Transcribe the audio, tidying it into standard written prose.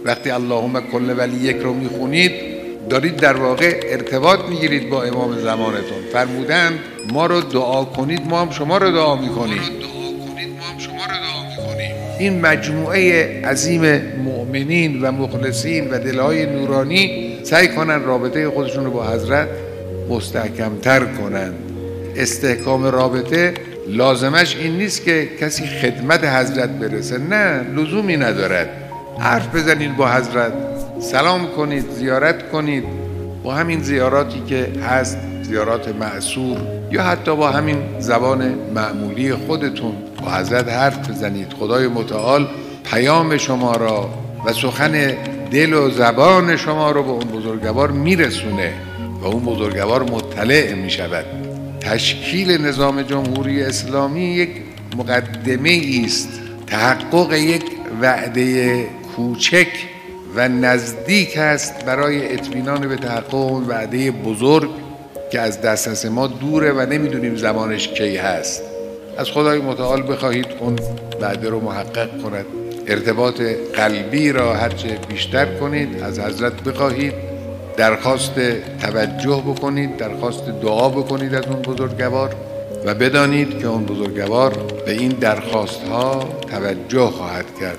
وقتی اللهم کل ولیک رو میخونید دارید در واقع ارتباط میگیرید با امام زمانتون. فرمودند ما رو دعا کنید ما هم شما رو دعا میکنیم. این مجموعه عظیم مؤمنین و مخلصین و دلهای نورانی سعی کنن رابطه خودشون رو با حضرت مستحکمتر کنن. استحکام رابطه لازمش این نیست که کسی خدمت حضرت برسه، نه، لزومی ندارد. حرف بزنید با حضرت، سلام کنید، زیارت کنید، با همین زیاراتی که هست، زیارات معصور، یا حتی با همین زبان معمولی خودتون با حضرت حرف بزنید. خدای متعال پیام شما را و سخن دل و زبان شما رو به اون بزرگوار میرسونه و اون بزرگوار مطلع میشود. تشکیل نظام جمهوری اسلامی یک مقدمه است، تحقق یک وعده کوچک و نزدیک است برای اطمینان به تحقق اون وعده بزرگ که از دسترس ما دوره و نمیدونیم زمانش کی هست. از خدای متعال بخواهید اون وعده رو محقق کند. ارتباط قلبی را هرچه بیشتر کنید، از حضرت بخواهید، درخواست توجه بکنید، درخواست دعا بکنید از اون بزرگوار و بدانید که اون بزرگوار به این درخواست ها توجه خواهد کرد.